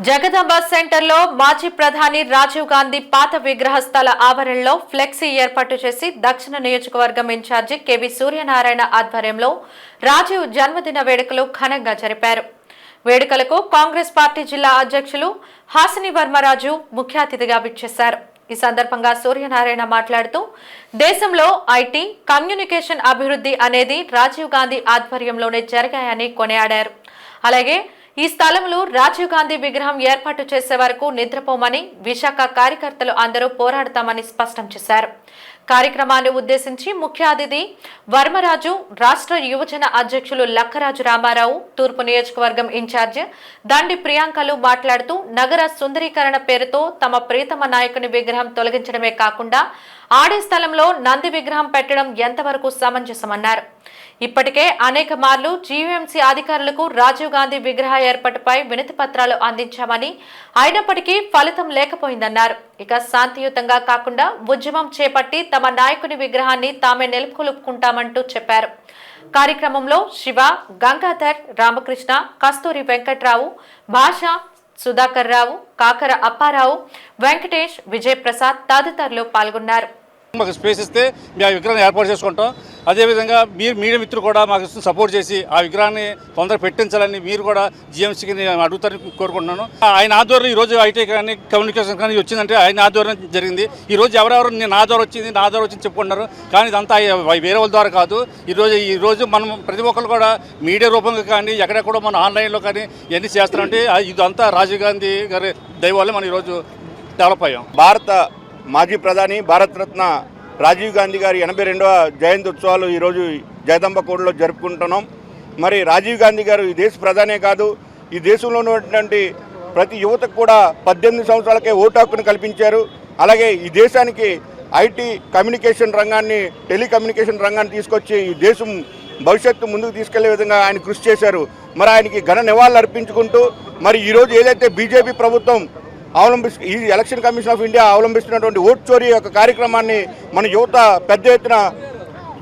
జగదాంబ సెంటర్లో మాజీ ప్రధాని రాజీవ్ గాంధీ పాత విగ్రహ స్థల ఆవరణలో ఫ్లెక్సీ ఏర్పాటు చేసి దక్షిణ నియోజకవర్గం ఇన్ఛార్జి కెవి సూర్యనారాయణ ఆధ్వర్యంలో రాజీవ్ జన్మదిన వేడుకలు ఘనంగా జరిపారు. వేడుకలకు కాంగ్రెస్ పార్టీ జిల్లా అధ్యక్షులు హాసిని వర్మరాజు ముఖ్య అతిథిగా విచ్చేశారు. ఈ సందర్భంగా సూర్యనారాయణ మాట్లాడుతూ దేశంలో ఐటీ కమ్యూనికేషన్ అభివృద్ధి అనేది రాజీవ్ గాంధీ ఆధ్వర్యంలోనే జరిగాయని కొనియాడారు. అలాగే ఈ స్థలంలో రాజీవ్ గాంధీ విగ్రహం ఏర్పాటు చేసే వరకు నిద్రపోమని విశాఖ కార్యకర్తలు అందరూ పోరాడతామని స్పష్టం చేశారు. కార్యక్రమాన్ని ఉద్దేశించి ముఖ్య అతిథి వర్మరాజు, రాష్ట్ర యువజన అధ్యక్షులు లక్కరాజు రామారావు, తూర్పు నియోజకవర్గం ఇన్ఛార్జ్ దండి ప్రియాంకలు మాట్లాడుతూ నగర సుందరీకరణ పేరుతో తమ ప్రీతమ నాయకుని విగ్రహం తొలగించడమే కాకుండా ఆడే స్థలంలో నంది విగ్రహం పెట్టడం ఎంతవరకు సమంజసమన్నారు. ఇప్పటికే అనేక మార్లు జీవీఎంసీ అధికారులకు రాజీవ్ గాంధీ విగ్రహ ఏర్పాటుపై వినతి పత్రాలు అందించామని, అయినప్పటికీ ఫలితం లేకపోయిందన్నారు. ఇక శాంతియుతంగా కాకుండా ఉద్యమం చేపట్టి తమ నాయకుని విగ్రహాన్ని తామే నెలకొల్పుకుంటామంటూ చెప్పారు. కార్యక్రమంలో శివ, గంగాధర్, రామకృష్ణ, కస్తూరి వెంకట్రావు, భాష, సుధాకర్ రావు, కాకర అప్పారావు, వెంకటేష్, విజయ్ ప్రసాద్ తదితరులు పాల్గొన్నారు. మాకు స్పేస్ ఇస్తే మేము ఆ విగ్రహాన్ని ఏర్పాటు చేసుకుంటాం. అదేవిధంగా మీరు మీడియా మిత్రులు కూడా మాకు సపోర్ట్ చేసి ఆ విగ్రహాన్ని తొందరగా పెట్టించాలని మీరు కూడా జీఎంసీకి అడుగుతారని కోరుకుంటున్నాను. ఆయన ఆధ్వర్యం ఈరోజు ఐటీ కానీ కమ్యూనికేషన్ కానీ వచ్చిందంటే ఆయన ఆధ్వర్యం జరిగింది. ఈరోజు ఎవరెవరు నా ద్వారా వచ్చింది చెప్పుకుంటున్నారు. కానీ ఇదంతా వేరే వాళ్ళ ద్వారా కాదు. ఈరోజు మనం ప్రతి ఒక్కరు కూడా మీడియా రూపంగా కానీ ఎక్కడ కూడా మనం ఆన్లైన్లో కానీ ఇవన్నీ చేస్తారంటే ఇదంతా రాజీవ్ గాంధీ గారి దయ వల్ల మనం ఈరోజు డెవలప్ అయ్యాం. భారత మాజీ ప్రధాని భారతరత్న రాజీవ్ గాంధీ గారి 82వ జయంతి ఉత్సవాలు ఈరోజు జగదాంబకోటలో జరుపుకుంటున్నాం. మరి రాజీవ్ గాంధీ గారు ఈ దేశ ప్రధానే కాదు, ఈ దేశంలో ఉన్నటువంటి ప్రతి యువతకు కూడా 18 సంవత్సరాలకే ఓటు హక్కును కల్పించారు. అలాగే ఈ దేశానికి ఐటీ కమ్యూనికేషన్ రంగాన్ని, టెలికమ్యూనికేషన్ రంగాన్ని తీసుకొచ్చి ఈ దేశం భవిష్యత్తు ముందుకు తీసుకెళ్లే విధంగా ఆయన కృషి చేశారు. మరి ఆయనకి ఘన నివాళులు అర్పించుకుంటూ మరి ఈరోజు ఏదైతే బీజేపీ ప్రభుత్వం ఈ ఎలక్షన్ కమిషన్ ఆఫ్ ఇండియా అవలంబిస్తున్నటువంటి ఓట్ చోరీ యొక్క కార్యక్రమాన్ని మన యువత పెద్ద ఎత్తున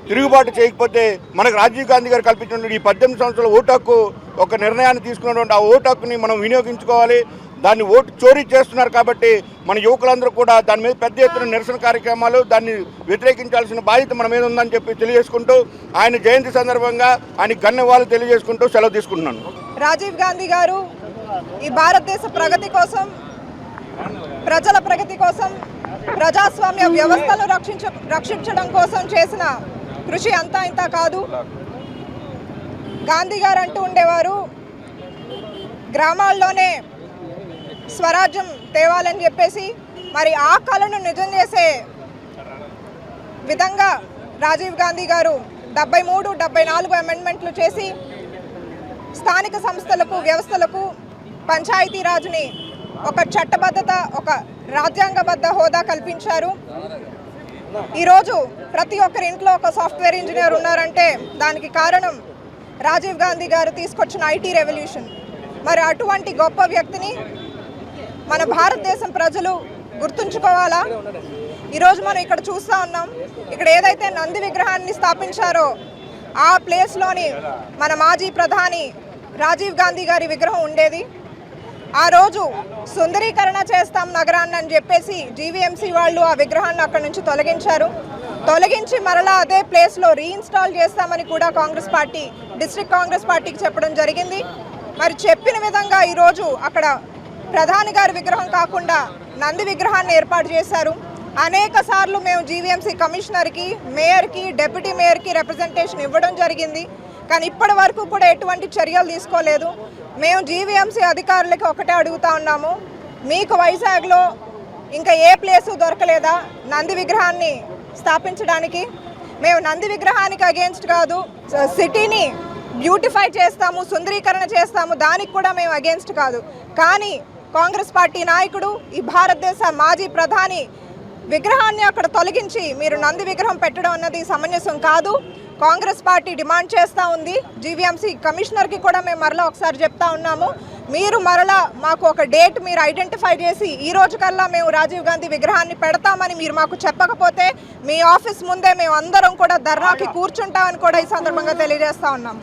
తిరుగుబాటు చేయకపోతే మనకు రాజీవ్ గాంధీ గారు కల్పించినటువంటి ఈ 18 సంవత్సరాల ఓటు హక్కు ఒక నిర్ణయాన్ని తీసుకున్నటువంటి ఆ ఓటు హక్కుని మనం వినియోగించుకోవాలి. దాన్ని ఓటు చోరీ చేస్తున్నారు కాబట్టి మన యువకులందరూ కూడా దాని మీద పెద్ద ఎత్తున నిరసన కార్యక్రమాలు, దాన్ని వ్యతిరేకించాల్సిన బాధ్యత మన మీద ఉందని చెప్పి తెలియజేసుకుంటూ ఆయన జయంతి సందర్భంగా ఆయన ఘననివాళులు తెలియజేసుకుంటూ సెలవు తీసుకుంటున్నాను. రాజీవ్ గాంధీ గారు ఈ భారతదేశ ప్రగతి కోసం, ప్రజల ప్రగతి కోసం, ప్రజాస్వామ్య వ్యవస్థను రక్షించడం కోసం చేసిన కృషి అంతా ఇంత కాదు. గాంధీ గారు అంటూ ఉండేవారు, గ్రామాల్లోనే స్వరాజ్యం తేవాలని చెప్పేసి. మరి ఆ కళను నిజం చేసే విధంగా రాజీవ్ గాంధీ గారు 73, 74 అమెండ్మెంట్లు చేసి స్థానిక సంస్థలకు, వ్యవస్థలకు పంచాయతీరాజ్ని ఒక చట్టబద్ధత, ఒక రాజ్యాంగబద్ధ హోదా కల్పించారు. ఈరోజు ప్రతి ఒక్కరి ఇంట్లో ఒక సాఫ్ట్వేర్ ఇంజనీర్ ఉన్నారంటే దానికి కారణం రాజీవ్ గాంధీ గారు తీసుకొచ్చిన ఐటీ రెవల్యూషన్. మరి అటువంటి గొప్ప వ్యక్తిని మన భారతదేశం ప్రజలు గుర్తుంచుకోవాలా? ఈరోజు మనం ఇక్కడ చూస్తూ ఉన్నాం, ఇక్కడ ఏదైతే నంది విగ్రహాన్ని స్థాపించారో ఆ ప్లేస్లోని మన మాజీ ప్రధాని రాజీవ్ గాంధీ గారి విగ్రహం ఉండేది. ఆ రోజు సుందరీకరణ చేస్తాం నగరాన్ని అని చెప్పేసి జీవీఎంసీ వాళ్ళు ఆ విగ్రహాన్ని అక్కడి నుంచి తొలగించి మరలా అదే ప్లేస్లో రీఇన్స్టాల్ చేస్తామని కూడా కాంగ్రెస్ పార్టీ, డిస్ట్రిక్ట్ కాంగ్రెస్ పార్టీకి చెప్పడం జరిగింది. మరి చెప్పిన విధంగా ఈరోజు అక్కడ ప్రధాని గారి విగ్రహం కాకుండా నంది విగ్రహాన్ని ఏర్పాటు చేశారు. అనేక సార్లు మేము జీవీఎంసీ కమిషనర్కి, మేయర్కి, డిప్యూటీ మేయర్కి రిప్రజెంటేషన్ ఇవ్వడం జరిగింది. కానీ ఇప్పటి వరకు కూడా ఎటువంటి చర్యలు తీసుకోలేదు. మేము జీవీఎంసీ అధికారులకి ఒకటే అడుగుతా ఉన్నాము, మీకు వైజాగ్లో ఇంకా ఏ ప్లేసు దొరకలేదా నంది విగ్రహాన్ని స్థాపించడానికి? మేము నంది విగ్రహానికి అగేన్స్ట్ కాదు, సిటీని బ్యూటిఫై చేస్తాము, సుందరీకరణ చేస్తాము, దానికి కూడా మేము అగేన్స్ట్ కాదు. కానీ కాంగ్రెస్ పార్టీ నాయకుడు, ఈ భారతదేశ మాజీ ప్రధాని విగ్రహాన్ని అక్కడ తొలగించి మీరు నంది విగ్రహం పెట్టడం అన్నది సమంజసం కాదు. కాంగ్రెస్ పార్టీ డిమాండ్ చేస్తూ ఉంది. జీవీఎంసీ కమిషనర్కి కూడా మేము మరలా ఒకసారి చెప్తా ఉన్నాము, మీరు మరలా మాకు ఒక డేట్ మీరు ఐడెంటిఫై చేసి ఈ రోజు కల్లా మేము రాజీవ్ గాంధీ విగ్రహాన్ని పెడతామని మీరు మాకు చెప్పకపోతే మీ ఆఫీస్ ముందే మేము అందరం కూడా ధర్నాకి కూర్చుంటామని కూడా ఈ సందర్భంగా తెలియజేస్తా ఉన్నాం.